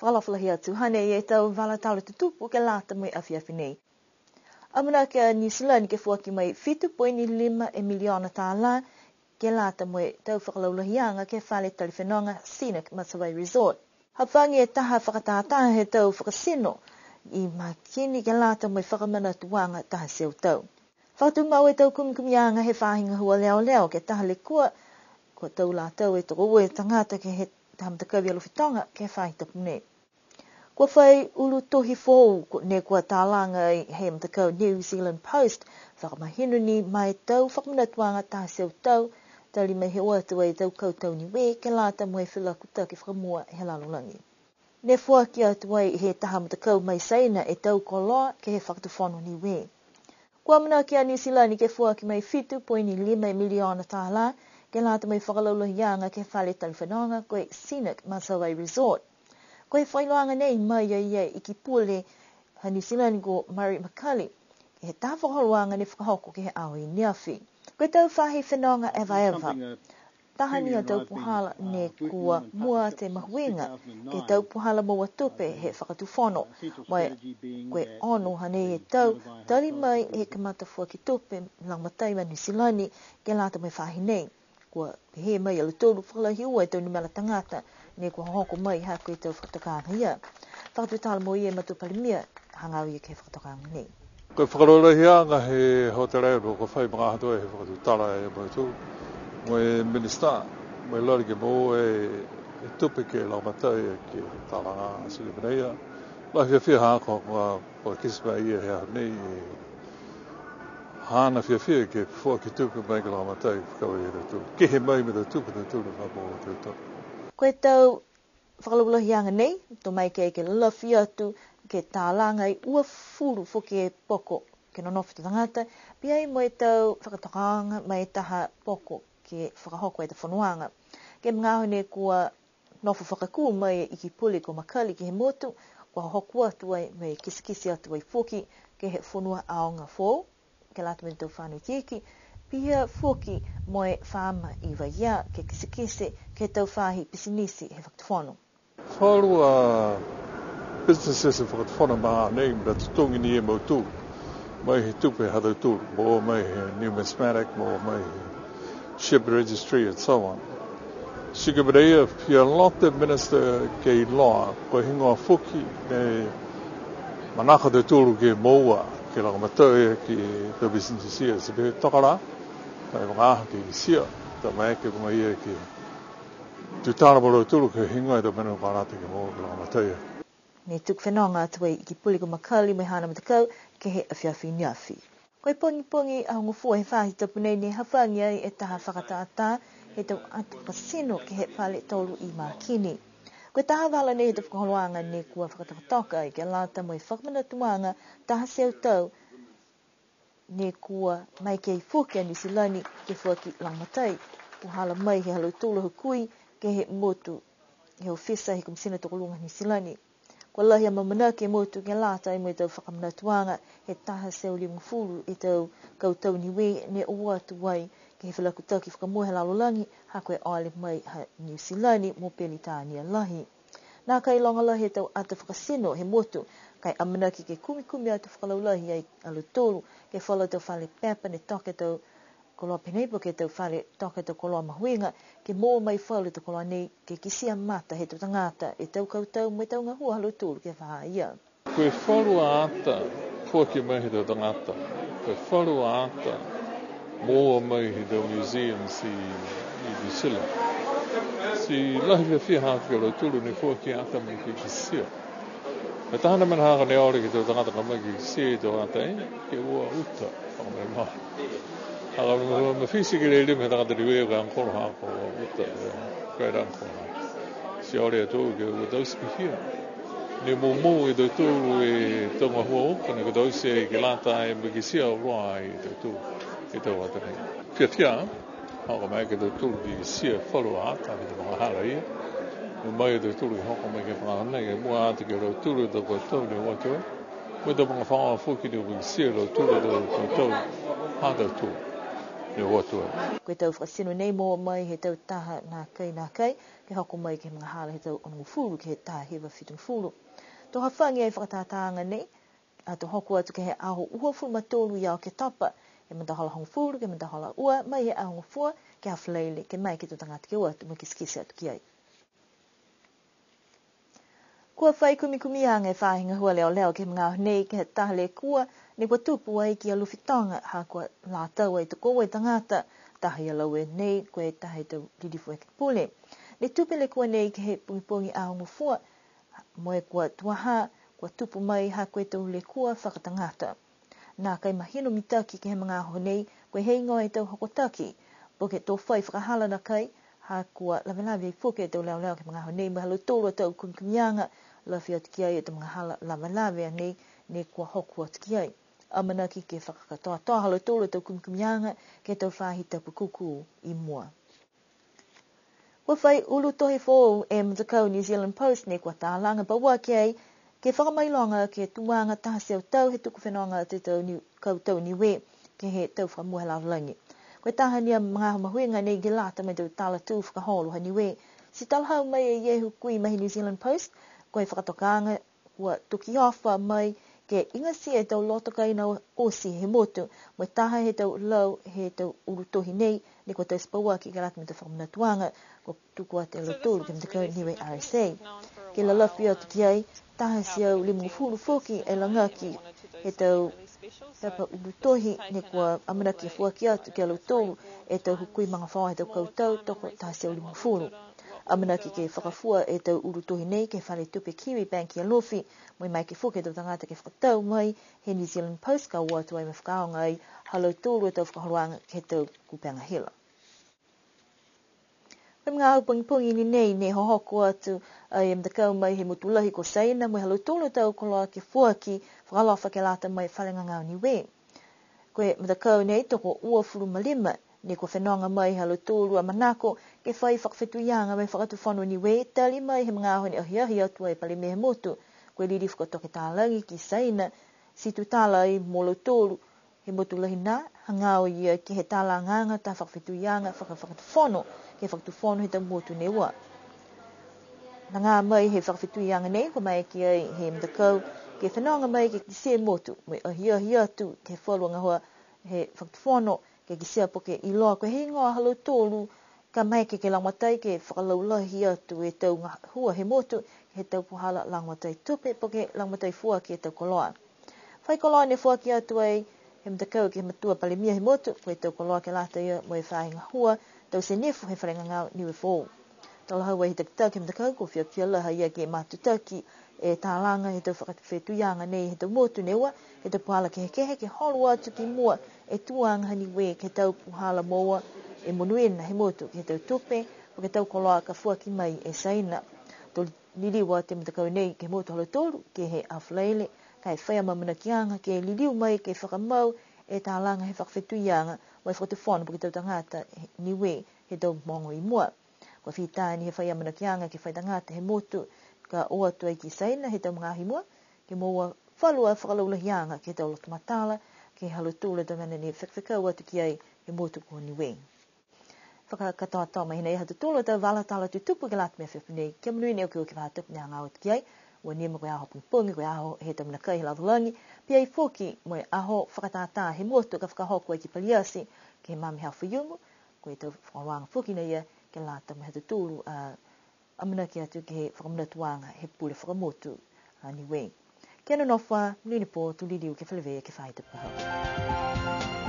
Whakalawhalahi atu hane e tau wala tau te tupu ke lata mai awhiawhi nei. Amana ke New Zealand ke fuaki mai 7.5 miliona tāla ke lata mai tau whakalawlahianga ke whale taliwhenonga Scenic Matawai Resort. Hawhangi e taha whakatātaha he tau whakasino I makini ke lata mai whakamana tuanga taha seo tau. Whakatumau e tau kumianga he whahinga hua leo ke taha le kua tau la tau e toko ue tangata ke he tahamatakawi alowhitonga ke whahita pune. Kua whai ulu tohi fōu ne kua tālanga I he matakau New Zealand Post whakamahinu ni mai tau whakamana tuanga taha seo tau tali mai he oatua e tau kautau ni we ke lata mai whila kuta ke whakamua he lalolangi. Ne fuaki atu ai he taha matakau mai saina e tau koloa ke he whakatuwhono ni we. Kua mana ki a New Zealand ke fuaki mai 7.5 miliona tāla ke lata mai whakalaulohianga ke whale taliwhanonga koe Scenic Matawai Resort. Koe whailoanga nei mai ia iki pule ha New Zealand ko Murray Makali ke he taha whakaholoanga ne whakahoko ke he aoi niawhi. Koe tau whahi whenonga eva. Tahani a tau puhala ne kua mua te mahuinga ke tau puhala maua tupe he whakatuwhono mai koe ono hane e tau tali mai he kamata fuaki tupe langmatai wa New Zealand ke lata mai whahi nei. Kua he mai ala tolu whakalahi ua e tau ni mala tangata ne kua hoko mai ha koe tau whakatakanga ia. Whakatutala mo ia matupalimia hangau ia ke whakatakanga nei. Koe whakalolahianga he hotelero ko whai mga hatoe he whakatutala e maitu. Moe minista, moe lori ke mo e tupe ke laumatai ke tālanga Sulimaneia. Lai whiawhia hāko ko kisma ia hea nei hāna whiawhia ke fua ki tupe mai ke laumatai whakawe e ratu. Ke he mai me da tupe da tūna whapo o tūtau. Koe tau whakalulahianga nei, tō mai ke lawhi atu ke tālanga I ua furu whuki e poko ke nonofi tangata, pia moe tau whakatakanga mai taha poko ke whakahoko e te whanuanga. Ke mga hone kua nofu whakaku mai I ki pule ko Makali ke he motu, kua hoku atu ai mai kisikisi atu ai whuki ke he whanua aonga fō, ke lata me tau whanui tieki, pia whuki moe whama I waia ke kisikisi ke tau whahi pisinisi he whakatawhono. Whalua businesses e whakatawhono maha nei, mra tutongi ni e mautu, mai he tupe hadau tūru, mo mai he numismatic, mo mai he ship registry and so on. Sugabarea pia lote minister ke loa ko hingoa fuki ne manaka de tūru ke moua ke rangamatoe ki te business sia se be takara tai mga ki sia ta mai ke mga ia ki tutara bolo tūru ke hingoa te mena parate ke moua ke rangamatoe. Ne tuk whenonga atu ai ki puli ko Makali mai hana matakau ke he awhiawhi niawhi. Koe pongi a ngofua he whahi tapu nei ne hawhangi ai e taha whakataata he tau atu kasino ke he whale tolu I makini. Koe taha wala nei he tau whakaholoanga ne kua whakatakatoka ai ke lata mai whakamana tuanga taha seo tau ne kua mai kei fuki a New Zealand ke fuaki langmatai. Puhala mai he halau tūla hukui ke he motu he ofisa he kumsina tokolunga New Zealand. Kua lahi a mamana ke motu ke lata I mai tau whakamana tuanga he taha seo limu furu I tau kautau ni we ne oa tu wai ke he whalakutau ki whakamoe he lalolangi ha koe aile mai ha New Zealand mo Pelitania lahi. Nā kai longa lahi tau ata whakasino he motu kai amanaki ke kumi atu whakalaulahi ai alu tolu ke whala tau whale pepa ne toke tau koloa peneipo ke tau whale toke tau koloa mahuinga ke mō mai whale tau koloa nei ke kisia mata he tau tangata e tau kautau mai tau ngahua alu tolu ke whaha ia. Koe whalua ata fuaki mai he tau tangata. Koe whalua ata mōa mai he tau museum si Visila. Si lahi whiawhia hāki alu tolu ne fuaki ata mai ke kisia. Me tahana mana haka ne aore ki tau tangata ka mai ki kisia I tau ata ke ua uta whakamai maha. Haka me whisi ki reili me tangata riweo ka ankoro hako uta great ankoro. Si aore atu ke ua tauski hia. Ne mō I tau tūru e tonga hua oka ne ka tausi e ke lata e makisia o roa I tau tūru I tau ata nei. Whiawhia, haka mai ke tau tūru ki sia whalua ata ki te mga hara ia. Mai tau tūru ki hoko mai ke whangahana ke mua ata ke rau tūru tau kua tau ne watua. Mai tau mga whangawa fuki ni ui sia rau tūru tau tau hātau tūru. ni hotu. Koe tau whakasino nei mō mai he tau taha nā kai, ke hoko mai ke mga hala he tau onungu fulu ke he taha hewa whitung fulu. Tō hawhangi ai whakatātanga nei, a tō hoko atu ke he aho ua fulu matolu iau ke tapa, ke mandahala hongu fulu, ke mandahala ua, mai he ahongu fua, ke hawhaleile, ke mai ke tō tangata ke ua, tu mai ke skisi atu ki ai. Kua whai kumi anga e whahinga hua leo ke mga aho nei ke he taha le kua, ne kua tupu ai ki a luwhitanga, ha kua la tau ai te koe tangata, taha ia lau e nei, koe taha i tau ridifu e ke pule. Ne tupe le kua nei ke he pungipungi ahongu fua, moe kua tuaha, kua tupu mai ha koe tau le kua whakatangata. Nā kai mahino mitaki ke he mga aho nei, koe hei ngoa e tau hokotaki, poke tō whai whakahala na kai, ha kua lawelawe i fuke tau leo ke mga aho nei, mahalo tōru tau kumkumianga, lawhi atu ki ai e tau mga hala lawelawe nei, ne kua hoku atu ki ai. Amanaki ke whakakatoa toa halo tōru tau kumkumianga, ke tau whahi tapu kuku i mua. Kua whai ulu tohi fōu e Matakau New Zealand Post ne kua tālanga baua ki ai, ke whakamailonga ke tuanga tahaseo tau he tuku whenonga te tau niwe ke he tau whakamuhe laulangi. Koe tahania mga mahuinga nei ke lata mai tau tala tū whakaholo ha niwe. Si talhau mai e Yehu Kui mahi New Zealand Post, koe whakatokanga kua tuki ofa mai ke ingasi e tau lotoka ina osi he motu, mai taha he tau lau he tau urutohi nei, ne kua tau spaua ki ke lata mai tau whakamatuanga, ko tuku a te lotulu ke Matakau niwe RSA. Ke la lafi atu ki ai, taha siau limu fulu foki e langaki he tau tapa urutohi ne kua amanaki e fuaki atu ke lotulu e tau hukui mga whaua he tau kautau toko taha siau limu fulu. Amanaki ke whakafua e tau urutohi nei ke whare tupe Kiwi Bank ia lofi, mai ke fuke tau tangata ke whakatau mai he New Zealand Post ka watu ai me whakaonga ai halo tōru e tau whakahoruanga ke tau kupanga hila. Koe mga au pungi ni nei ne hohoko atu ai Matakau mai he mutulahi ko saina mai halo tōru tau koloa ke fuaki whakalofa ke lata mai whalenga ngau niwe. Koe Matakau nei toko ua furu malima ne ko whenonga mai halo tōru a manako ke whai whakawhetuianga mai whakatu whanu niwe tali mai he mga aho ni ahi atu ai pali mehe motu. Koe liri whakatoke tālangi ki saina si tu tāla i molo tōru he motulahi nā hangao ia ki he tāla nganga tā whakawhetuianga whakatu whanu ke whakatu whanu he tau motu ne ua. Na ngā mai he whakawhetuianga nei ko mai ki ai he Matakau ke whenonga mai ke kise motu mai ahi atu ke whaluanga hoa he whakatu whanu ke kisia poke i loa koe hei ngoa halo tōru ka mai ke langwatai ke whakalaulahi atu e tau hua he motu he tau puhala langwatai tupe poke langwatai fua ki e tau koloa. Whai koloa ne fua ki atu ai he Matakau ke matua palimia he motu koe tau koloa ke lata ia mo e whainga hua tau se nefu he wharenga ngau niwe fōu. Tala hau ai he takitau ke Matakau ko whia pialaha ia ke matutaki e tālanga he tau whakatuwhetuianga nei he tau motu ne ua he tau puhala ke hekehe ke holu atu ki mua e tuanga hani we ke tau puhala moa e monuena he motu ke tau tupe o ke tau koloa ka fuaki mai e saina. Tō liliwa te Matakau nei ke motu halo tōru ke he awhaleile kai whaya mamanakianga ke liliu mai ke whakamau e tālanga he whakawhetuianga mai whakatuwhonu po ke tau tangata niwe he tau mongo i mua. Kua whitāni he whaya manakianga ke whai tangata he motu ka oa tuai ki saina he tau mga ahimua ke moa whalua whakalaulahianga ke tau lotomatala ke halo tūle tau ngana ni whakawhekau atu ki ai he motu ko niwe. Whakakatoa toa mai hinei hatu tūle tau wala tala tu tupu ke lata mea whiwhinei ke manui neo ki o ke whātupu ni anga atu ki ai ua nima koe aho pungpungi koe aho he tau manakai he laulangi pia i fōki moe aho whakatātā he motu ka whakahoko ai ki paliasi ke he mami hau whiungu koe tau whakawanga fōki na ia ke lata me hatu tūru amana ki atu ke he whakamuratuanga he pule whakamotu niwe. Kia no nofa, Lunipo, tu liriu ke whalewea ke whaita pahau.